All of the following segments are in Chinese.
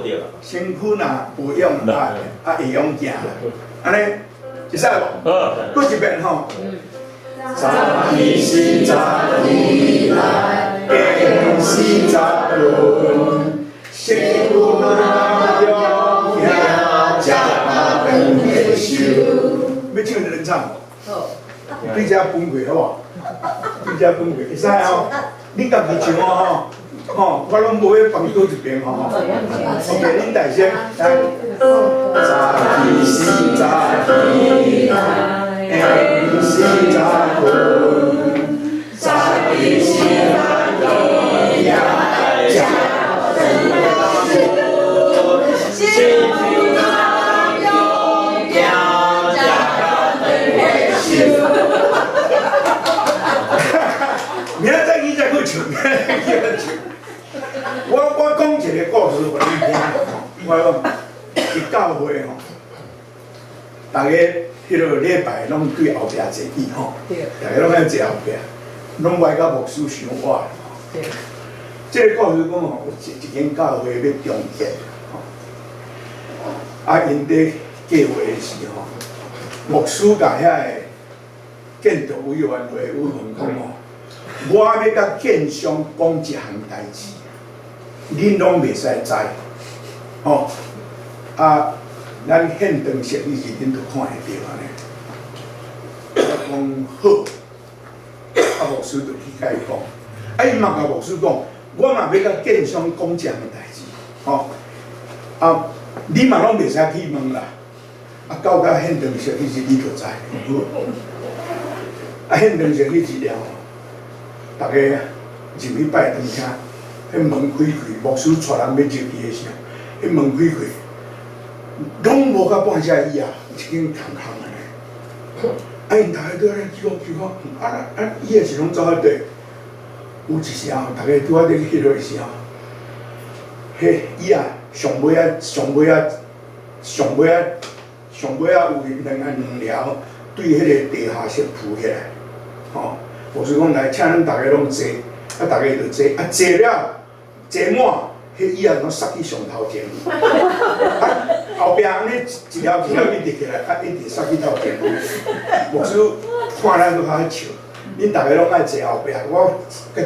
对啦。身躯若有用会用行啦，安尼会使无？搁一遍吼。早起是早起来，更是早困，身躯若用行，食饱饭会收。要唱就能唱。好。对遮分开好无？对遮分开，会使哦。你家己唱哦吼，我拢无要放倒一边吼。OK， 恁大声来。早起是早起来，更是早困，早起是早起来，食饱饭会收。身躯若用行，食饱饭会收。明仔载你再去唱，明仔载去唱。我讲一个故事互你听。我讲，伫教会吼，大家迄落礼拜拢对后壁坐椅吼，大家拢爱坐后壁，拢歪甲牧师伤歪吼。这个故事讲吼，有一间教会要重建吼，因伫计划的时候，牧师甲遐个建筑委员会委员讲吼。我要甲建商讲一项代志，恁拢袂使知，吼咱现场设计时恁就看会到安尼。我讲好，牧师就去甲伊讲，伊嘛甲牧师讲，我嘛要甲建商讲一项代志，吼你嘛拢袂使去问啦，到现场设计时你就知，现场设计资料。大家入去拜堂听，迄门开开，牧师带人要入去的时候，迄门开开，拢无到半只椅啊，一间空空安尼。因大家都安尼举讲，椅也是拢走喺地。有一时候，大家拄仔伫迄落的时候，迄椅啊，上尾啊，有两条对迄个地下室铺起来，吼。牧师讲来，请恁大家拢坐，大家就坐，坐了，坐满，迄椅啊拢塞去上头前，后壁安尼一条一直起来，一直塞去头前。牧师看咱都较笑，恁大家拢爱坐后壁，我甲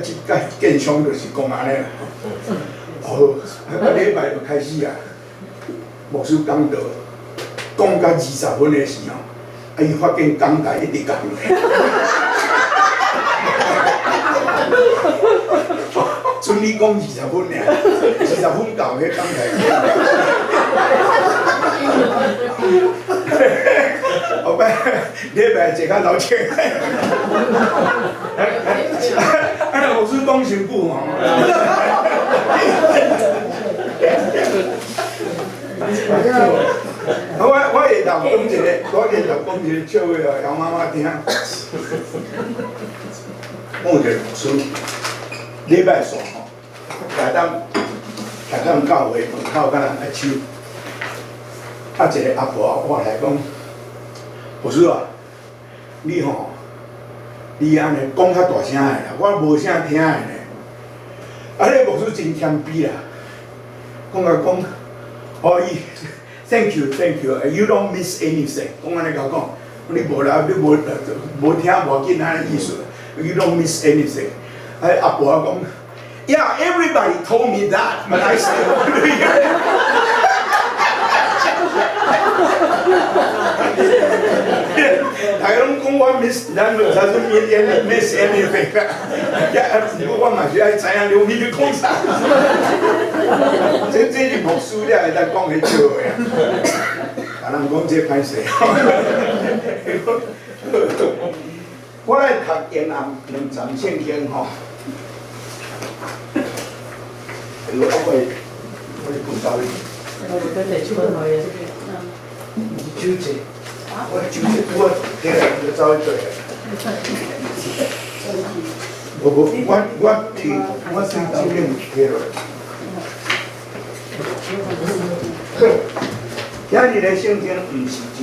建商就是讲安尼啦。好，礼拜就开始啊，牧师讲到讲到20分的时候，伊发现讲台一直讲。剩你讲20分尔，20分到迄讲台。后摆礼拜坐较老笑。尼牧师讲伤久吼。我会当讲一个，笑话哦，杨妈妈听。我有一个牧师，礼拜三吼，来当教会门口甲人来手，一个阿婆我来讲，牧师啊，你安尼讲较大声的啦，我无啥听的呢。迄个牧师真谦卑啦，讲，thank you，you don't miss anything， 讲安尼甲我讲，你无听无要紧安尼意思。You don't miss anything. 阿婆讲 ，Yeah, everybody told me that, but I still want to hear it. 大家拢讲我 miss， 咱就才是 miss anything。我嘛是爱知影你咧讲啥。这是牧师了，会当讲迄笑话啊。人讲这歹势。我来读延安两站圣经吼，我碰到你。酒醉，我今日就走去对。我先到你去落。今日的圣经唔是真，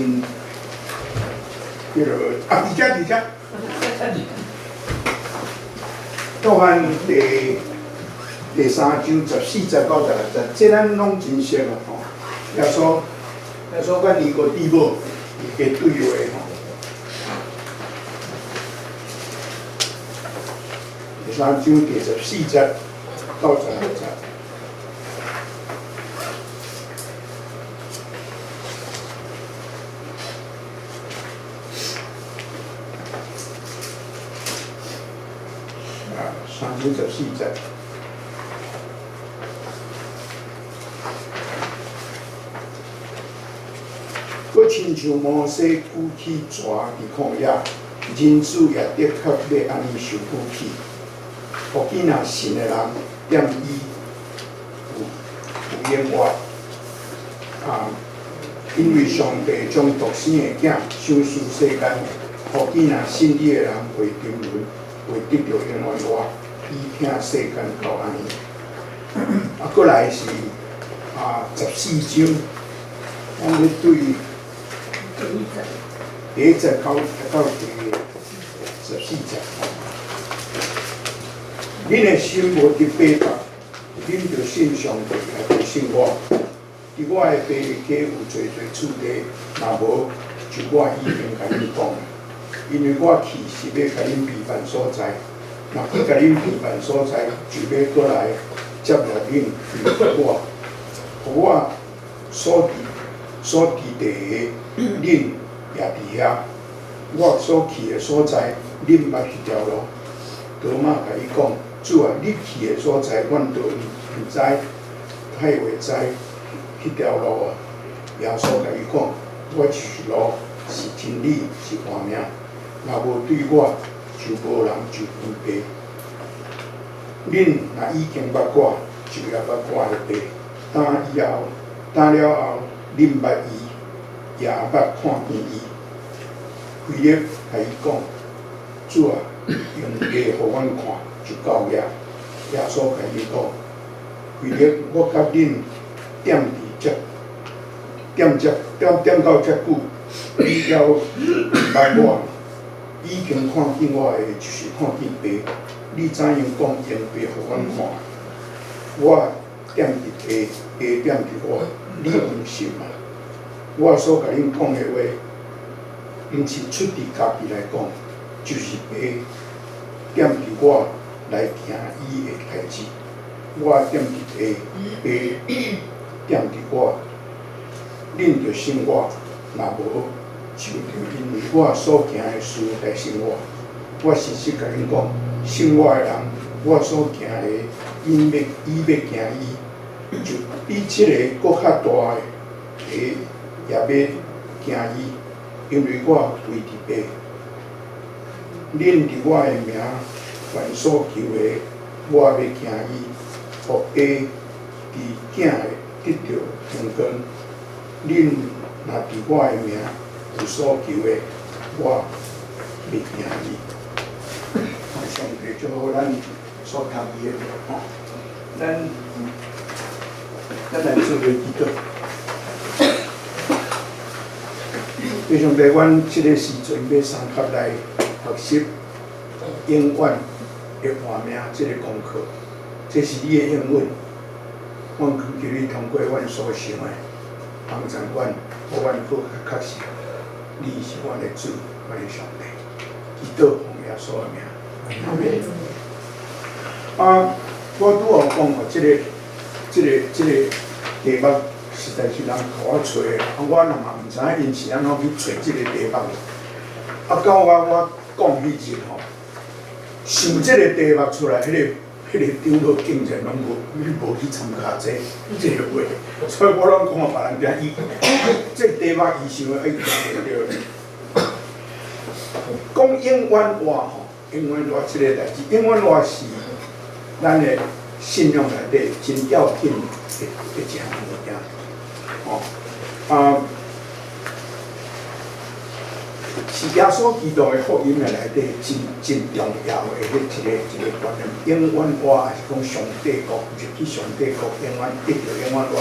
伫遮。约翰第第3章14、19、16，这咱拢真熟啊吼。耶稣甲尼哥底母嘅对话吼。第3章第14节到16节。3章14节。佮亲像摩西举起蛇伫旷野，人子也的确要安尼受举起。或见若信的人点伊有永活因为上帝将独生的囝赏赐世间，或见若信伊的人会沉沦，会得到永远活，以听世间到安尼。过来是14章，我们对第1节到第14节。恁的心无伫背叛，恁着信上帝，也着信我。伫我的爸家有侪厝地，若无就我已经甲恁讲，因为我去是要甲恁平凡所在，若去甲恁平凡所在，就要过来接纳恁与我，互我所伫地的，恁也伫遐。我所去的所在，恁捌迄条路。多马甲伊讲。主啊，你去的所在，阮都毋知，太袂知迄条路啊。耶稣甲伊讲，我就是路，是真理，是活命。若无对我，就无人就分别。恁若已经捌我，就也捌我的爸。等了后，恁捌伊，也捌看见伊。腓力甲伊讲，主啊，用地互阮看。就到遐，耶稣甲伊讲，为了我甲恁点到遮久，你要捌我，已经看见我的，就是看见爸。你怎样讲用爸互阮看？我点伫爸，爸点伫我，你毋信嘛？我所甲恁讲的话，毋是出自家己来讲，就是爸点伫我。来行伊的代志，我点伫爸，爸点伫我，恁着信我，若无就着因为我所行的事来信我。我实实甲恁讲，信我的人，我所行的，伊要行伊，就比即个搁较大的也要行伊，因为我为伫爸，恁伫我的名。凡所求的，我要行伊，互爸伫囝的得到荣光。恁若伫我的名有所求的，我要行伊。上帝祝福咱所读伊的吼，咱来做个祈祷。非常在阮即个时阵要三合来学习永远。的活命这个功课，这是你的英文。阮恳求你通过阮所想的，帮助阮，互阮更较确实，你是阮的主，阮的上帝。祈祷奉耶稣的名，阿门。我拄好讲哦，这个题目实在是人互我找的，我若嘛毋知影因是安怎去找这个题目。到我讲迄日吼。想这个题目出来，迄个长老竟然拢无去参加这个会，所以我拢讲别人听伊，这题目伊想的一定对。讲永远话吼，永远话这个代志，永远话是咱的信仰内底真要紧的一项物件，吼是耶稣基督的福音的内底真重要的一个观念。永远活还是讲上帝国，入去上帝国，永远得到永远活，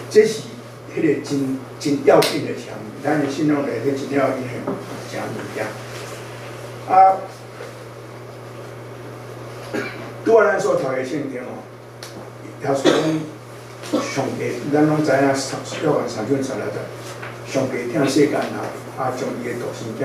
这是迄个真要紧的项目。咱的信仰内底真要紧的项物件。拄仔咱所读的圣经哦，要说上帝，咱拢知影，约翰3章12节，上帝听世间人，将伊的独生囝